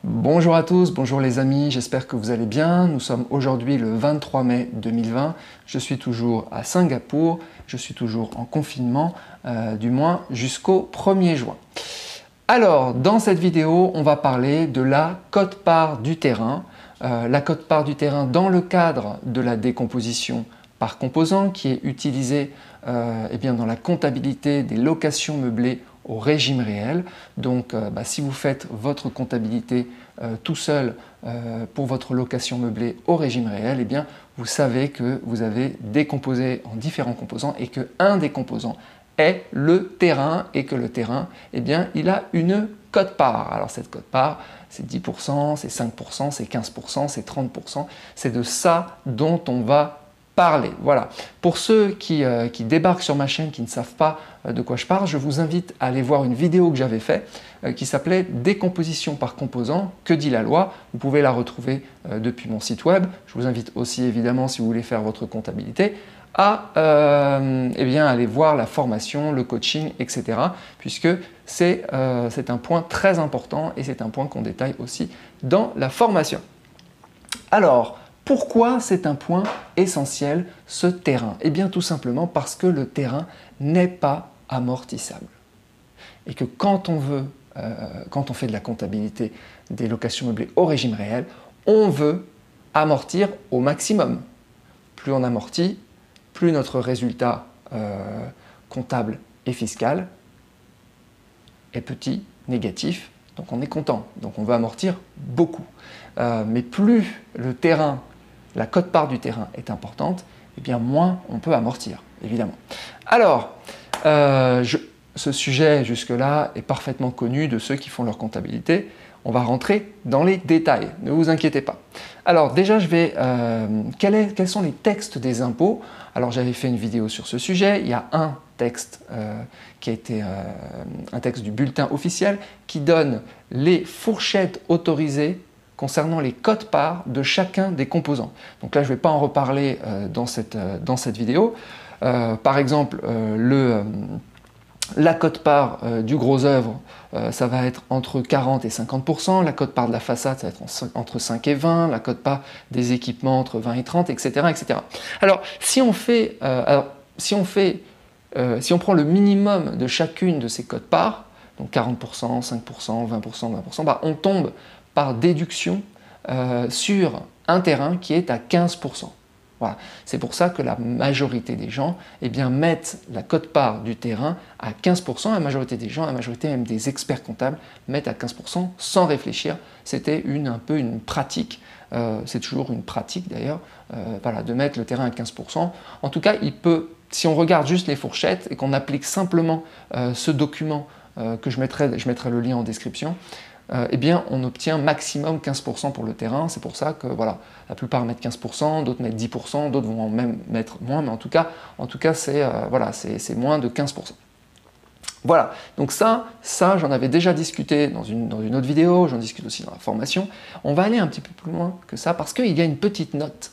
Bonjour à tous, bonjour les amis, j'espère que vous allez bien. Nous sommes aujourd'hui le 23 mai 2020. Je suis toujours à Singapour, je suis toujours en confinement, du moins jusqu'au 1er juin. Alors, dans cette vidéo, on va parler de la quote-part du terrain. La quote-part du terrain dans le cadre de la décomposition par composant qui est utilisée dans la comptabilité des locations meublées au régime réel. Donc si vous faites votre comptabilité tout seul pour votre location meublée au régime réel, vous savez que vous avez décomposé en différents composants et qu'un des composants est le terrain et que le terrain, il a une quote-part. Alors cette quote-part, c'est 10%, c'est 5%, c'est 15%, c'est 30%. C'est de ça dont on va parler. Voilà. Pour ceux qui débarquent sur ma chaîne, qui ne savent pas de quoi je parle, je vous invite à aller voir une vidéo que j'avais faite qui s'appelait « Décomposition par composant, que dit la loi ?» Vous pouvez la retrouver depuis mon site web. Je vous invite aussi évidemment, si vous voulez faire votre comptabilité, à aller voir la formation, le coaching, etc. puisque c'est un point très important et c'est un point qu'on détaille aussi dans la formation. Alors, pourquoi c'est un point essentiel, ce terrain? Eh bien, tout simplement parce que le terrain n'est pas amortissable. Et que quand on fait de la comptabilité des locations meublées au régime réel, on veut amortir au maximum. Plus on amortit, plus notre résultat comptable et fiscal est petit, négatif, donc on est content, donc on veut amortir beaucoup. Mais plus le terrain, la quote-part du terrain est importante, moins on peut amortir, évidemment. Alors, ce sujet jusque-là est parfaitement connu de ceux qui font leur comptabilité. On va rentrer dans les détails, ne vous inquiétez pas. Alors déjà, quels sont les textes des impôts? Alors j'avais fait une vidéo sur ce sujet, il y a un texte qui a été un texte du bulletin officiel qui donne les fourchettes autorisées concernant les quotes-parts de chacun des composants. Donc là, je ne vais pas en reparler dans cette vidéo. Par exemple, la quote-part du gros œuvre, ça va être entre 40 et 50%, la quote-part de la façade, ça va être entre 5 et 20, la quote-part des équipements entre 20 et 30, etc. etc. Alors, si on prend le minimum de chacune de ces quotes-parts, donc 40%, 5%, 20%, 20%, on tombe par déduction sur un terrain qui est à 15%. Voilà. C'est pour ça que la majorité des gens mettent la quote-part du terrain à 15%. La majorité des gens, la majorité même des experts comptables, mettent à 15% sans réfléchir. C'était un peu une pratique, c'est toujours une pratique d'ailleurs, de mettre le terrain à 15%. En tout cas, si on regarde juste les fourchettes et qu'on applique simplement ce document que je mettrai le lien en description, on obtient maximum 15% pour le terrain. C'est pour ça que la plupart mettent 15%, d'autres mettent 10%, d'autres vont même mettre moins, mais en tout cas c'est moins de 15%. Voilà, donc ça j'en avais déjà discuté dans une autre vidéo, j'en discute aussi dans la formation. On va aller un petit peu plus loin que ça parce qu'il y a une petite note.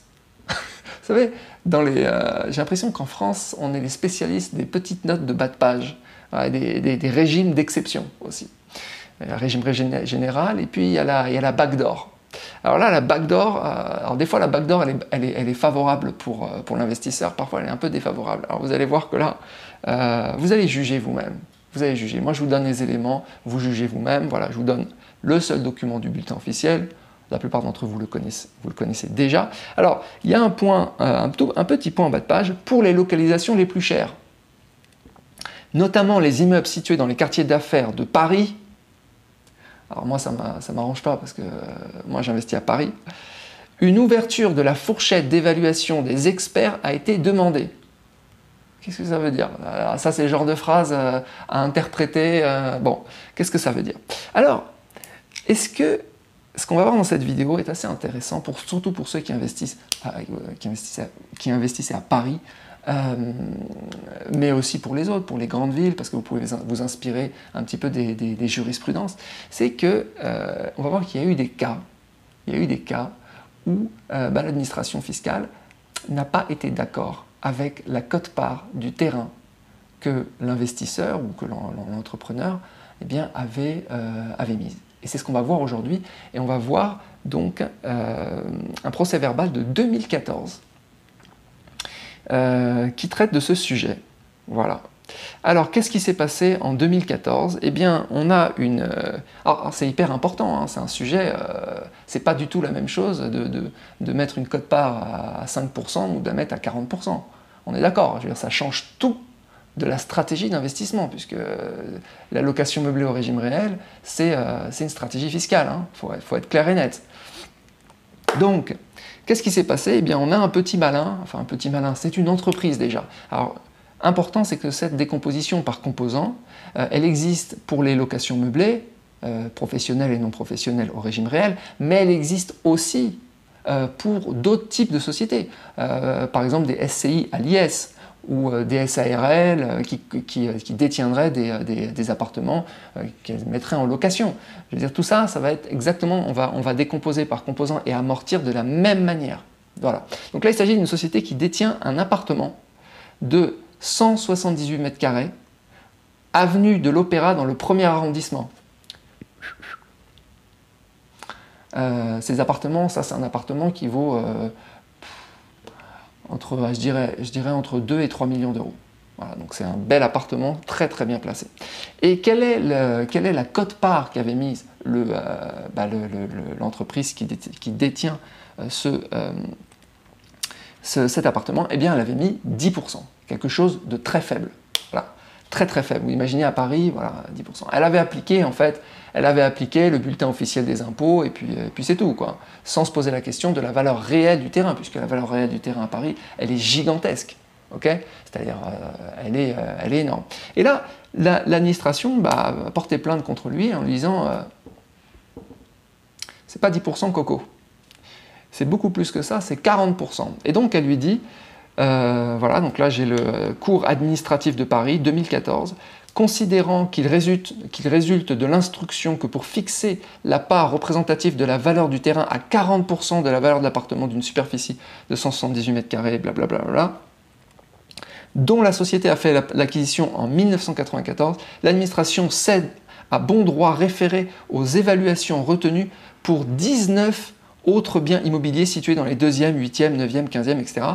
Vous savez, j'ai l'impression qu'en France, on est les spécialistes des petites notes de bas de page, des régimes d'exception aussi. Le régime général, et puis il y a la backdoor. Alors là, la backdoor, des fois la backdoor elle est favorable pour l'investisseur, parfois elle est un peu défavorable. Alors vous allez voir que là, vous allez juger vous-même. Vous allez juger. Moi je vous donne les éléments, vous jugez vous-même. Voilà, je vous donne le seul document du bulletin officiel. La plupart d'entre vous le connaissez déjà. Alors, il y a un petit point en bas de page pour les localisations les plus chères. Notamment les immeubles situés dans les quartiers d'affaires de Paris. Alors moi, ça ne m'arrange pas parce que moi, j'investis à Paris. Une ouverture de la fourchette d'évaluation des experts a été demandée. Qu'est-ce que ça veut dire? Alors, ça, c'est le genre de phrase à interpréter. Qu'est-ce que ça veut dire? Alors, ce qu'on va voir dans cette vidéo est assez intéressant, surtout pour ceux qui investissent à Paris, mais aussi pour les autres, pour les grandes villes, parce que vous pouvez vous inspirer un petit peu des jurisprudences. C'est que on va voir qu'il y a eu des cas, où l'administration fiscale n'a pas été d'accord avec la quote-part du terrain que l'investisseur ou que l'entrepreneur avait mise. Et c'est ce qu'on va voir aujourd'hui. Et on va voir donc un procès verbal de 2014 qui traite de ce sujet. Voilà. Alors, qu'est-ce qui s'est passé en 2014? Eh bien, on a une... Alors, c'est hyper important, hein, c'est un sujet... c'est pas du tout la même chose de mettre une cote-part à 5% ou de la mettre à 40%. On est d'accord, je veux dire, ça change tout de la stratégie d'investissement, puisque la location meublée au régime réel, c'est une stratégie fiscale, hein, faut être clair et net. Donc, qu'est-ce qui s'est passé? Eh bien, on a un petit malin, enfin un petit malin, c'est une entreprise déjà. Alors, important, c'est que cette décomposition par composants, elle existe pour les locations meublées, professionnelles et non professionnelles au régime réel, mais elle existe aussi pour d'autres types de sociétés, par exemple des SCI à l'IS, ou des SARL qui détiendraient des appartements qu'elles mettraient en location. Je veux dire, tout ça, ça va être exactement, on va décomposer par composants et amortir de la même manière. Voilà. Donc là, il s'agit d'une société qui détient un appartement de 178 mètres carrés, avenue de l'Opéra dans le 1er arrondissement. Ces appartements, ça c'est un appartement qui vaut je dirais entre 2 et 3 millions d'euros. Voilà, donc c'est un bel appartement, très très bien placé. Et quelle est la cote-part qu'avait mise l'entreprise qui détient cet appartement? Eh bien, elle avait mis 10%, quelque chose de très faible. Voilà, très très faible. Vous imaginez à Paris, voilà, 10%. Elle avait appliqué, en fait, le bulletin officiel des impôts, et puis c'est tout, quoi. Sans se poser la question de la valeur réelle du terrain, puisque la valeur réelle du terrain à Paris, elle est gigantesque. Okay, c'est-à-dire, elle est énorme. Et là, l'administration a porté plainte contre lui en lui disant c'est pas 10% Coco, c'est beaucoup plus que ça, c'est 40%. Et donc, elle lui dit voilà, donc là j'ai le cours administratif de Paris 2014. Considérant qu'il résulte de l'instruction que pour fixer la part représentative de la valeur du terrain à 40% de la valeur de l'appartement d'une superficie de 178 mètres carrés, blablabla, dont la société a fait l'acquisition en 1994, l'administration cède à bon droit référé aux évaluations retenues pour 19 autres biens immobiliers situés dans les 2e, 8e, 9e, 15e, etc.,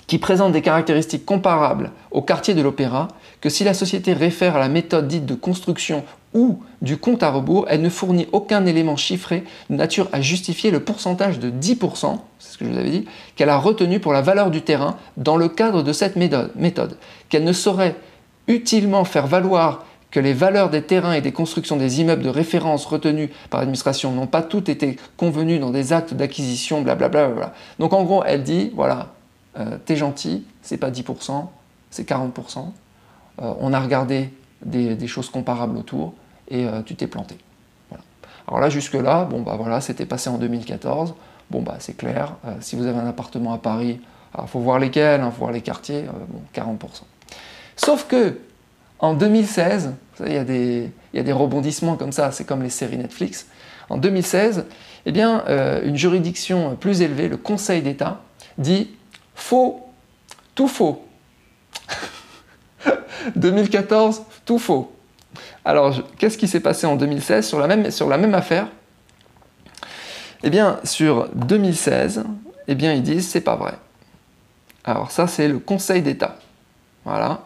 qui présentent des caractéristiques comparables au quartier de l'Opéra, que si la société réfère à la méthode dite de construction ou du compte à rebours, elle ne fournit aucun élément chiffré de nature à justifier le pourcentage de 10%, c'est ce que je vous avais dit, qu'elle a retenu pour la valeur du terrain dans le cadre de cette méthode, qu'elle ne saurait utilement faire valoir que les valeurs des terrains et des constructions des immeubles de référence retenus par l'administration n'ont pas toutes été convenues dans des actes d'acquisition, blablabla. Donc en gros, elle dit, voilà, t'es gentil, c'est pas 10%, c'est 40%. On a regardé des choses comparables autour et tu t'es planté. Voilà. Alors là, jusque-là, bon bah voilà, c'était passé en 2014. Bon bah c'est clair, si vous avez un appartement à Paris, il faut voir lesquels, il faut voir les quartiers, bon, 40%. Sauf que en 2016, il y a des rebondissements comme ça, c'est comme les séries Netflix. En 2016, eh bien, une juridiction plus élevée, le Conseil d'État, dit faux, tout faux. 2014, tout faux. Alors, qu'est-ce qui s'est passé en 2016 sur la même affaire? Eh bien, sur 2016, eh bien, ils disent c'est pas vrai. Alors ça, c'est le Conseil d'État. Voilà.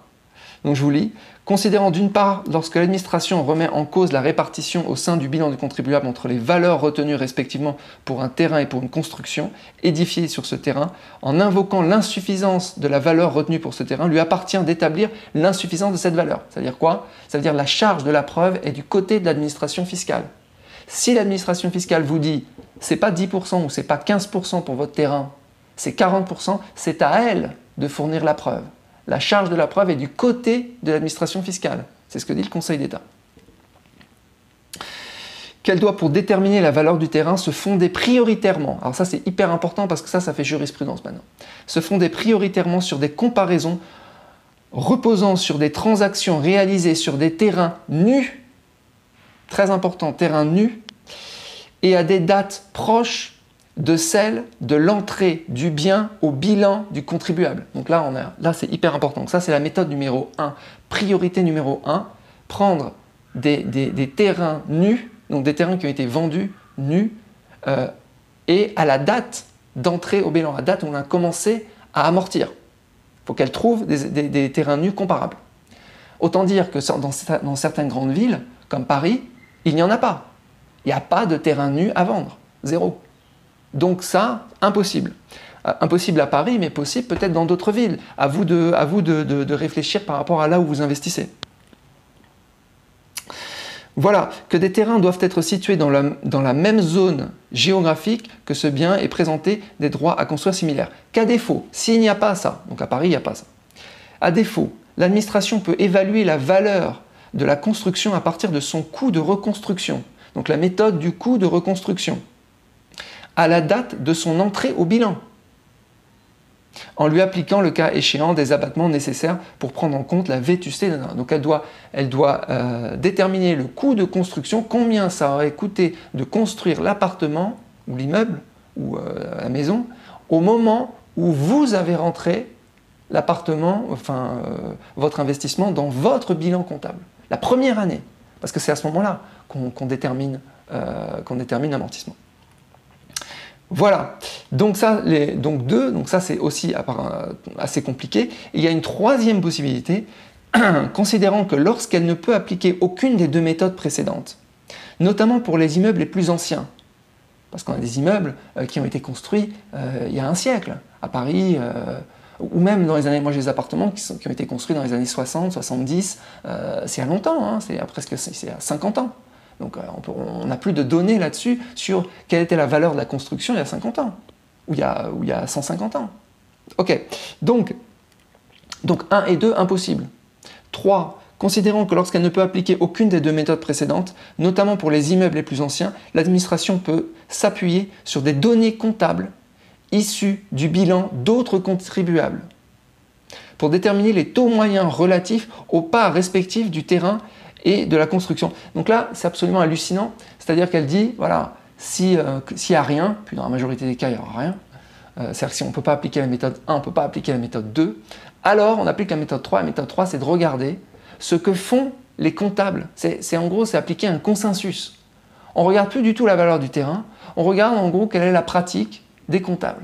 Donc je vous lis. Considérant d'une part, lorsque l'administration remet en cause la répartition au sein du bilan du contribuable entre les valeurs retenues respectivement pour un terrain et pour une construction édifiée sur ce terrain, en invoquant l'insuffisance de la valeur retenue pour ce terrain, lui appartient d'établir l'insuffisance de cette valeur. C'est-à-dire quoi? Ça veut dire la charge de la preuve est du côté de l'administration fiscale. Si l'administration fiscale vous dit c'est pas 10% ou c'est pas 15% pour votre terrain, c'est 40%, c'est à elle de fournir la preuve. La charge de la preuve est du côté de l'administration fiscale. C'est ce que dit le Conseil d'État. Qu'elle doit, pour déterminer la valeur du terrain, se fonder prioritairement, alors ça c'est hyper important parce que ça fait jurisprudence maintenant, se fonder prioritairement sur des comparaisons reposant sur des transactions réalisées sur des terrains nus, très important, terrains nus, et à des dates proches de celle de l'entrée du bien au bilan du contribuable. Donc là c'est hyper important. Donc ça, c'est la méthode numéro 1. Priorité numéro 1, prendre des terrains nus, donc des terrains qui ont été vendus nus, et à la date d'entrée au bilan, à la date où on a commencé à amortir. Il faut qu'elle trouve des terrains nus comparables. Autant dire que dans certaines grandes villes, comme Paris, il n'y en a pas. Il n'y a pas de terrain nu à vendre. Zéro. Donc ça, impossible. Impossible à Paris, mais possible peut-être dans d'autres villes. À vous de réfléchir par rapport à là où vous investissez. Voilà, que des terrains doivent être situés dans la même zone géographique que ce bien et présenter des droits à construire similaires. Qu'à défaut, s'il n'y a pas ça, donc à Paris, il n'y a pas ça. À défaut, l'administration peut évaluer la valeur de la construction à partir de son coût de reconstruction, donc la méthode du coût de reconstruction, à la date de son entrée au bilan, en lui appliquant le cas échéant des abattements nécessaires pour prendre en compte la vétusté. Donc elle doit déterminer le coût de construction, combien ça aurait coûté de construire l'appartement ou l'immeuble ou la maison au moment où vous avez rentré l'appartement, enfin votre investissement dans votre bilan comptable. La première année, parce que c'est à ce moment-là qu'on détermine l'amortissement. Voilà, donc ça c'est aussi assez compliqué. Et il y a une troisième possibilité, considérant que lorsqu'elle ne peut appliquer aucune des deux méthodes précédentes, notamment pour les immeubles les plus anciens, parce qu'on a des immeubles qui ont été construits il y a un siècle, à Paris, ou même dans les années, moi j'ai des appartements qui ont été construits dans les années 60, 70, c'est à longtemps, hein, c'est à 50 ans. Donc on n'a plus de données là-dessus sur quelle était la valeur de la construction il y a 50 ans, ou il y a 150 ans. Ok, donc 1 et 2, impossible. 3, considérant que lorsqu'elle ne peut appliquer aucune des deux méthodes précédentes, notamment pour les immeubles les plus anciens, l'administration peut s'appuyer sur des données comptables issues du bilan d'autres contribuables pour déterminer les taux moyens relatifs aux parts respectives du terrain et de la construction. Donc là, c'est absolument hallucinant, c'est-à-dire qu'elle dit, voilà, s'il n'y a rien, puis dans la majorité des cas, il n'y aura rien, c'est-à-dire que si on ne peut pas appliquer la méthode 1, on ne peut pas appliquer la méthode 2, alors on applique la méthode 3. La méthode 3, c'est de regarder ce que font les comptables. En gros, c'est appliquer un consensus. On ne regarde plus du tout la valeur du terrain, on regarde en gros quelle est la pratique des comptables.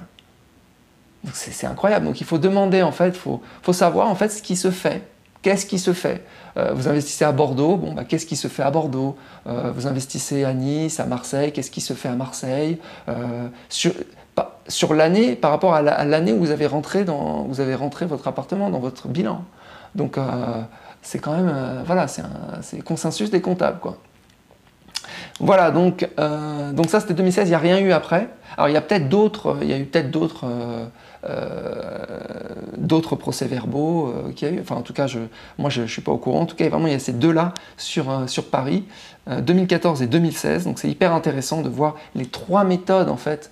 C'est incroyable, donc il faut demander, en fait, faut savoir en fait ce qui se fait. Qu'est-ce qui se fait? Vous investissez à Bordeaux, bon, bah, qu'est-ce qui se fait à Bordeaux? Vous investissez à Nice, à Marseille, qu'est-ce qui se fait à Marseille? Sur l'année, par rapport à l'année où vous avez rentré votre appartement dans votre bilan. Donc c'est quand même, voilà, c'est le consensus des comptables, quoi. Voilà, donc ça c'était 2016, il n'y a rien eu après. Alors il y a eu peut-être d'autres procès-verbaux qu'il y a eu. Enfin en tout cas, moi je ne suis pas au courant. En tout cas, vraiment il y a ces deux-là sur Paris, 2014 et 2016. Donc c'est hyper intéressant de voir les trois méthodes en fait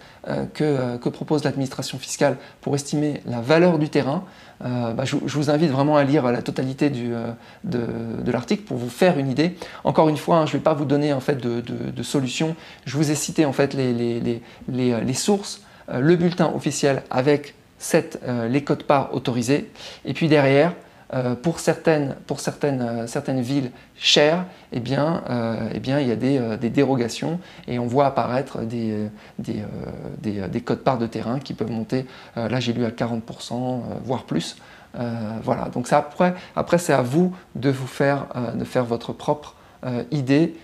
que propose l'administration fiscale pour estimer la valeur du terrain. Je vous invite vraiment à lire la totalité de l'article pour vous faire une idée. Encore une fois, hein, je ne vais pas vous donner en fait de solutions. Je vous ai cité en fait les sources, le bulletin officiel avec les codes-parts autorisés, et puis derrière, pour certaines villes chères, eh bien, il y a des dérogations et on voit apparaître des codes-parts de terrain qui peuvent monter, là j'ai lu à 40%, voire plus. Voilà, donc ça, après c'est à vous de faire votre propre idée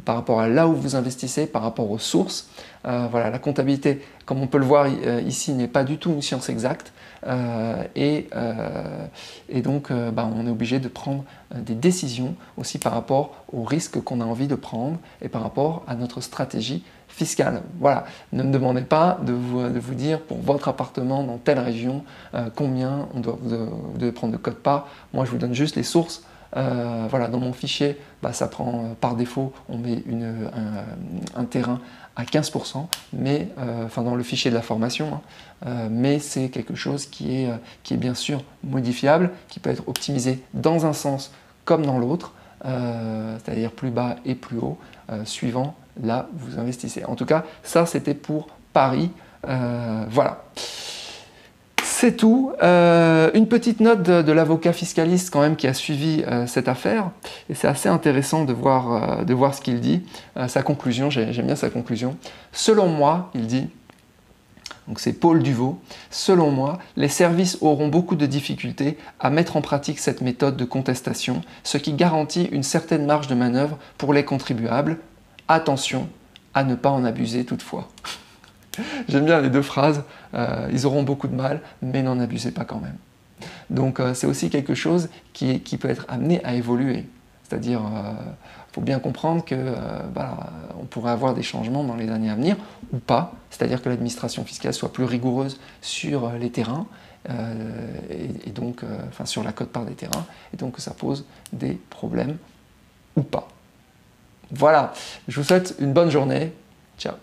par rapport à là où vous investissez, par rapport aux sources. Voilà, la comptabilité, comme on peut le voir ici, n'est pas du tout une science exacte. Et donc on est obligé de prendre des décisions aussi par rapport aux risques qu'on a envie de prendre et par rapport à notre stratégie fiscale. Voilà, ne me demandez pas de vous dire pour votre appartement dans telle région combien vous devez prendre de code-part. Moi je vous donne juste les sources. Voilà, dans mon fichier, ça prend par défaut, on met un terrain à 15%, mais dans le fichier de la formation, hein, mais c'est quelque chose qui est bien sûr modifiable, qui peut être optimisé dans un sens comme dans l'autre, c'est-à-dire plus bas et plus haut, suivant là où vous investissez. En tout cas, ça c'était pour Paris. Voilà. c'est tout. Une petite note de l'avocat fiscaliste quand même qui a suivi cette affaire. Et c'est assez intéressant de voir ce qu'il dit. Sa conclusion, j'aime bien sa conclusion. Selon moi, il dit, donc c'est Paul Duvaux, selon moi, les services auront beaucoup de difficultés à mettre en pratique cette méthode de contestation, ce qui garantit une certaine marge de manœuvre pour les contribuables. Attention à ne pas en abuser toutefois. J'aime bien les deux phrases, ils auront beaucoup de mal, mais n'en abusez pas quand même. Donc c'est aussi quelque chose qui peut être amené à évoluer. C'est-à-dire, il faut bien comprendre que on pourrait avoir des changements dans les années à venir, ou pas. C'est-à-dire que l'administration fiscale soit plus rigoureuse sur les terrains, et donc, sur la quote-part des terrains, et donc que ça pose des problèmes, ou pas. Voilà, je vous souhaite une bonne journée. Ciao.